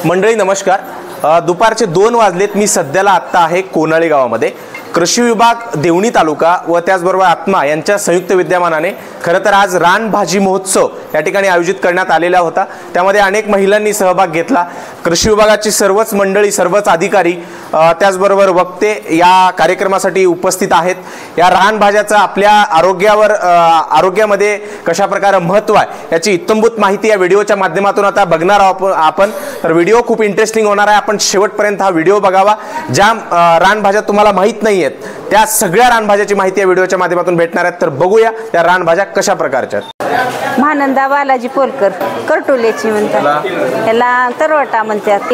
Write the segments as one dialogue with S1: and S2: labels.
S1: मंडळी नमस्कार। दुपारचे 2 वाजलेत। मी सध्याला आत्ता आहे कोनाळी गावामध्ये। कृषी विभाग देवणी तालुका व त्याचबरोबर आत्मा यांच्या संयुक्त विद्यमानाने खरं तर आज रानभाजी महोत्सव या ठिकाणी आयोजित करण्यात आलेला होता। त्यामध्ये अनेक महिलांनी सहभाग घेतला। कृषी विभागाची सर्वच मंडळी, सर्वच अधिकारी, त्याचबरोबर वक्ते या कार्यक्रमासाठी उपस्थित आहेत। या रानभाज्याचा आपल्या आरोग्यामध्ये कशा प्रकारे महत्त्व आहे याची इत्तंभूत माहिती या व्हिडिओच्या माध्यमातून आता बघणार आहोत आपण। तर व्हिडिओ खूप इंटरेस्टिंग होणार आहे। आपण शेवटपर्यंत हा व्हिडिओ बघावा। ज्या रानभाज्या तुम्हाला माहित नाही आहेत त्या सगळ्या रानभाज्याची माहिती या व्हिडिओच्या माध्यमातून भेटणार आहे। तर बघूया त्या रानभाज्या कशा प्रकारच्या आहेत।
S2: महानंदा बालाजी पोलकर, करटोल्याची म्हणतात, याला तरवटा म्हणतात,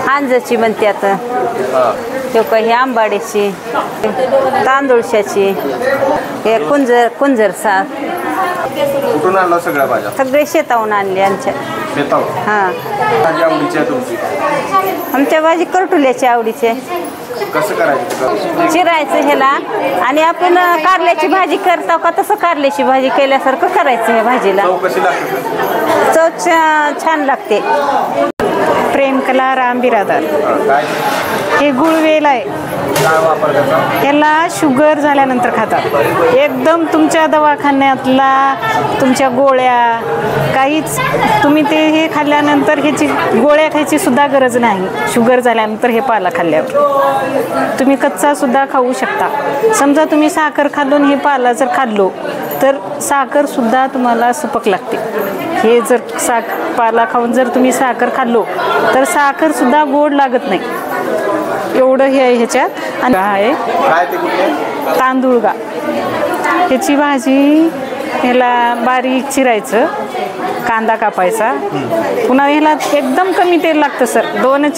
S2: हांजची म्हणतात, हे आंबाड्याची, तांदूळशाची, हे कुंजरसा।
S1: कुठून आणला सगळ्या भाज्या?
S2: सगळे शेतावून आणले आमच्या।
S1: शेतावून?
S2: हां।
S1: भाजी आवडीची आहे तुमची?
S2: आमच्या भाजी करटोल्याची आवडीची आहे।
S1: कसं करायचं?
S2: चिरायचं ह्याला आणि आपण कारल्याची भाजी करतो का तसं कारल्याची भाजी केल्यासारखं करायचं ह्या भाजीला।
S1: चव कशी लागते?
S2: चव छान लागते।
S3: प्रेमकला राम बिरादार,
S1: काय
S3: हे गुळवेल आहे।
S1: काय वापर करता?
S3: ह्याला शुगर झाल्यानंतर खातात। एकदम तुमच्या दवाखान्यातला तुमच्या गोळ्या काहीच तुम्ही ते हे खाल्ल्यानंतर ह्याची गोळ्या खायची सुद्धा गरज नाही। शुगर झाल्यानंतर हे पाला खाल्ल्यावर तुम्ही कच्चा सुद्धा खाऊ शकता। समजा तुम्ही साखर खाल्लून हे पाला जर खाल्लो तर साखर सुद्धा तुम्हाला सपक लागते। हे जर पाला खाऊन जर तुम्ही साखर खाल्लो तर साखर सुद्धा गोड लागत नाही, एवढं हे आहे ह्याच्यात। आणि आहे
S1: काय ते कुठले?
S3: तांदूळगा, ह्याची भाजी ह्याला बारीक चिरायचं, कांदा कापायचा, पुन्हा ह्याला एकदम कमी तेल लागतं सर। 2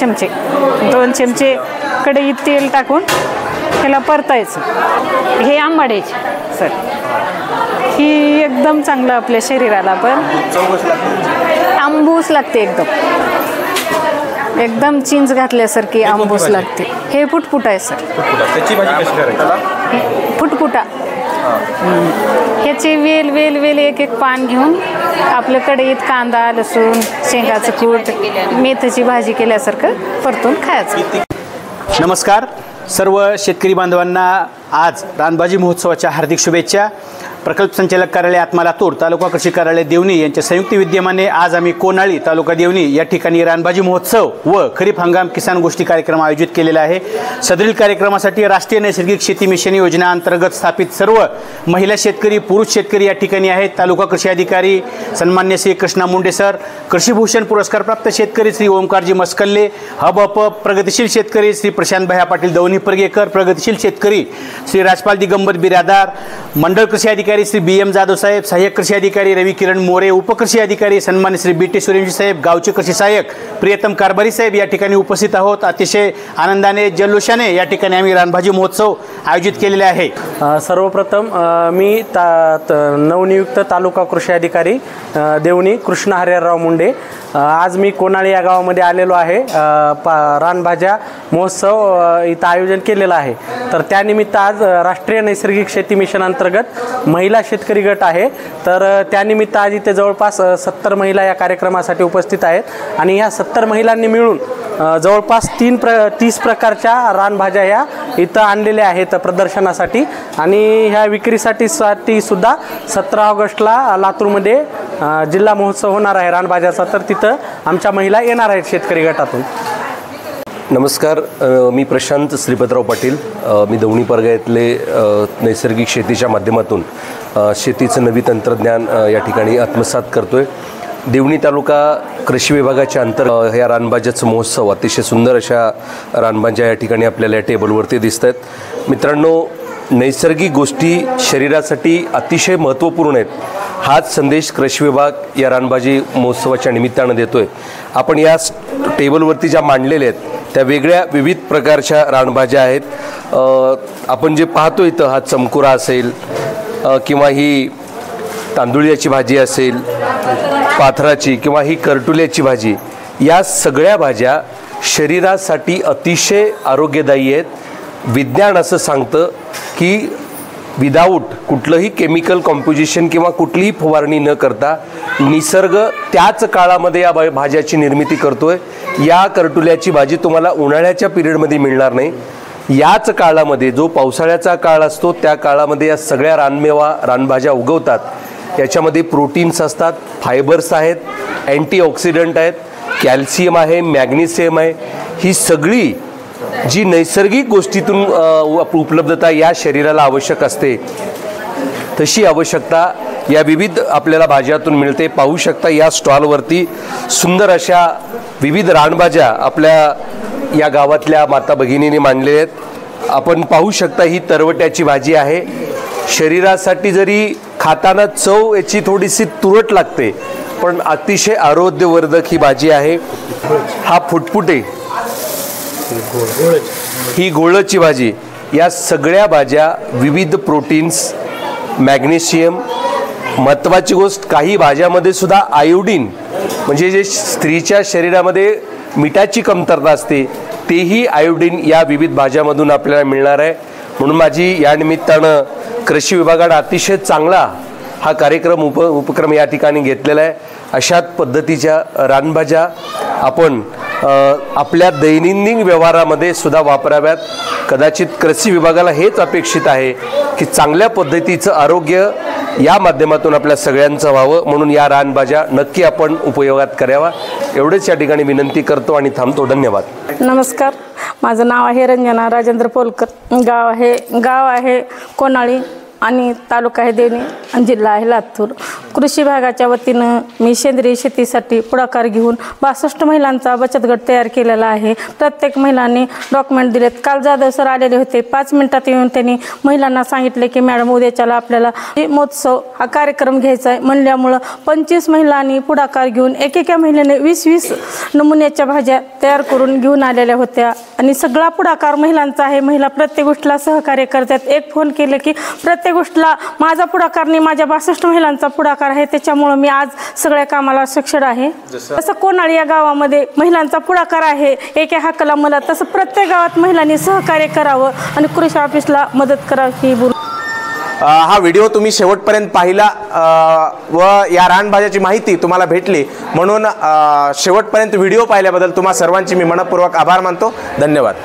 S3: चमचे कढईत तेल टाकून ह्याला परतायचं। हे आंबाड्याचे सर, ही एकदम चांगलं आपल्या शरीराला पण आंबूस लागते, एकदम चिंच घातल्यासारखी आंबूस लागते। हे फुटफुटा आहे सर।
S1: त्याची भाजी कशी करायची?
S3: फुटफुटा ह्याचे वेल एक पान घेऊन आपल्या कढईत कांदा, लसूण, शेंगाचं कूट, मेथीची भाजी केल्यासारखं परतून खायचं।
S4: नमस्कार सर्व शेतकरी बांधवांना आज रानभाजी महोत्सवाच्या हार्दिक शुभेच्छा। प्रकल्प संचालक कार्यालय आत्मा लातूर, तालुका कृषी कार्यालय देवणी यांच्या संयुक्त विद्यमाने आज आम्ही कोनाळी तालुका देवणी या ठिकाणी रानभाजी महोत्सव व खरीप हंगाम किसान गोष्टी कार्यक्रम आयोजित केलेला आहे। सदरील कार्यक्रमासाठी राष्ट्रीय नैसर्गिक शेती मिशन योजना अंतर्गत स्थापित सर्व महिला शेतकरी, पुरुष शेतकरी या ठिकाणी आहेत। तालुका कृषी अधिकारी सन्मान्य श्री कृष्णा मुंडे सर, कृषीभूषण पुरस्कार प्राप्त शेतकरी श्री ओमकारजी मस्कल्ले, हब प्रगतिशील शेतकरी श्री प्रशांत भैया पाटील दवनी परगेकर, प्रगतिशील शेतकरी श्री राजपाल दिगंबर बिरादार, मंडळ कृषी अधिकारी श्री BM जाधव साहेब, सहाय्यक कृषी अधिकारी रवी किरण मोरे, उपकृषी अधिकारी सन्मान्य श्री BT सूर्यवंशी साहेब, गावचे कृषी सहाय्यक प्रियतम कारभारी साहेब या ठिकाणी उपस्थित आहोत। अतिशय आनंदाने जल्लोषाने या ठिकाणी आम्ही रानभाजी महोत्सव आयोजित केलेले आहे।
S5: सर्वप्रथम मी नवनियुक्त तालुका कृषी अधिकारी देवणी कृष्णा हरिहरराव मुंडे, आज मी कोनाळी या गावामध्ये आलेलो आहे। रानभाज्या महोत्सव इथं आयोजन केलेलं आहे। तर त्यानिमित्त आज राष्ट्रीय नैसर्गिक शेती मिशन अंतर्गत महिला शेतकरी गट आहे। तर त्यानिमित्त आज इथे जवळपास 70 महिला या कार्यक्रमासाठी उपस्थित आहेत आणि ह्या 70 महिलांनी मिळून जवळपास 30 प्रकारच्या रानभाज्या ह्या इथं आणलेल्या आहेत प्रदर्शनासाठी आणि ह्या विक्रीसाठी सुद्धा 17 ऑगस्टला लातूरमध्ये जिल्हा महोत्सव होणार आहे रानभाज्याचा। तर तिथं आमच्या महिला येणार आहेत शेतकरी गटातून।
S6: नमस्कार, मी प्रशांत श्रीपतराव पाटील, मी दवणी परगायतले नैसर्गिक शेतीच्या माध्यमातून शेतीचं नवी तंत्रज्ञान या ठिकाणी आत्मसात करतो आहे। देवणी तालुका कृषी विभागाच्या अंतर्गत या रानभाज्याचं महोत्सव, अतिशय सुंदर अशा रानभाज्या या ठिकाणी आपल्याला या टेबलवरती दिसत आहेत। मित्रांनो, नैसर्गिक गोष्टी शरीरासाठी अतिशय महत्त्वपूर्ण आहेत, हाच संदेश कृषी विभाग या रानभाजी महोत्सवाच्या निमित्तानं देतो आहे। आपण या टेबलवरती ज्या मांडलेल्या आहेत त्या वेगळ्या विविध प्रकारच्या रानभाज्या आहेत। आपण जे पाहतो इथं, हा चमकुरा असेल किंवा ही तांदुळ्याची भाजी असेल, पाथराची किंवा ही करटुल्याची भाजी, या सगळ्या भाज्या शरीरासाठी अतिशय आरोग्यदायी आहेत। विज्ञान असं सांगतं की विदाऊट कुठलंही केमिकल कॉम्पोजिशन किंवा कुठलीही फवारणी न करता निसर्ग त्याच काळामध्ये या भाज्याची निर्मिती करतोय। या करटुल्याची भाजी तुम्हाला उन्हाळ्याच्या पिरियडमध्ये मिळणार नाही। याच काळामध्ये जो पावसाळ्याचा काळ असतो त्या काळामध्ये या सगळ्या रानमेवा रानभाज्या उगवतात। याच्यामध्ये प्रोटीन्स असतात, फायबर्स आहेत, अँटीऑक्सिडंट आहेत, कॅल्शियम आहे, मॅग्नेशियम आहे। ही सगळी जी नैसर्गिक गोष्टीतून उपलब्धता या शरीराला आवश्यक असते तशी आवश्यकता या विविध आपल्याला भाज्यातून मिळते। पाहू शकता या स्टॉलवरती सुंदर अशा विविध रानभाज्या आपल्या या गावातल्या माता भगिनींनी मांडलेल्या आहेत। आपण पाहू शकता ही तरवट्याची भाजी आहे। शरीरासाठी जरी खाताना चव याची थोडीशी तुरट लागते पण अतिशय आरोग्यवर्धक ही भाजी आहे। हा फुटफुटे, ही घोळची भाजी, या सगळ्या भाज्या विविध प्रोटीन्स, मॅग्नेशियम, महत्त्वाची गोष्ट काही भाज्यामध्ये सुद्धा आयोडीन म्हणजे जे स्त्रीच्या शरीरामध्ये मिठाची कमतरता असते तेही आयोडीन या विविध भाज्यामधून आपल्याला मिळणार आहे। म्हणून माझी या निमित्तानं कृषी विभागाने अतिशय चांगला हा कार्यक्रम उपक्रम या ठिकाणी घेतलेला आहे। अशाच पद्धतीच्या रानभाज्या आपण आपल्या दैनंदिन व्यवहारामध्ये सुद्धा वापराव्यात। कदाचित कृषी विभागाला हेच अपेक्षित आहे की चांगल्या पद्धतीचं आरोग्य या माध्यमातून आपल्या सगळ्यांचं व्हावं, म्हणून या रानभाज्या नक्की आपण उपयोगात करावा एवढेच या ठिकाणी विनंती करतो आणि थांबतो। धन्यवाद।
S7: नमस्कार, माझं नाव आहे रंजना राजेंद्र पोलकर, गाव आहे कोनाळी आणि तालुका आहे देवणी आणि जिल्हा आहे लातूर। कृषी विभागाच्या वतीनं मी सेंद्रिय शेतीसाठी पुढाकार घेऊन 62 महिलांचा बचत गट तयार केलेला आहे। प्रत्येक महिलांनी डॉक्युमेंट दिलेत। काल जाधव सर आलेले होते, 5 मिनिटात येऊन त्यांनी महिलांना सांगितले की मॅडम उद्याच्याला आपल्याला महोत्सव हा कार्यक्रम घ्यायचा आहे म्हणल्यामुळं 25 महिलांनी पुढाकार घेऊन एकेका महिलेने 20-20 नमुन्याच्या भाज्या तयार करून घेऊन आलेल्या होत्या आणि सगळा पुढाकार महिलांचा आहे। महिला प्रत्येक गोष्टीला सहकार्य करतात। एक फोन केले की प्रत्येक गोष्टीला माझा पुढाकार नाही, माझ्या 62 महिलांचा पुढाकार आहे, त्याच्यामुळे मी आज सगळ्या कामाला सक्षम आहे। जसं कोनाळी या गावामध्ये महिलांचा पुढाकार आहे एका हक्काला मला, तसं प्रत्येक गावात महिलांनी सहकार्य करावं आणि कृषी ऑफिसला मदत करावी।
S1: हा व्हिडिओ तुम्ही शेवटपर्यंत पाहिला व या रानभाज्याची माहिती तुम्हाला भेटली म्हणून शेवटपर्यंत व्हिडिओ पाहिल्याबद्दल तुम्हा सर्वांची मी मनपूर्वक आभार मानतो। धन्यवाद।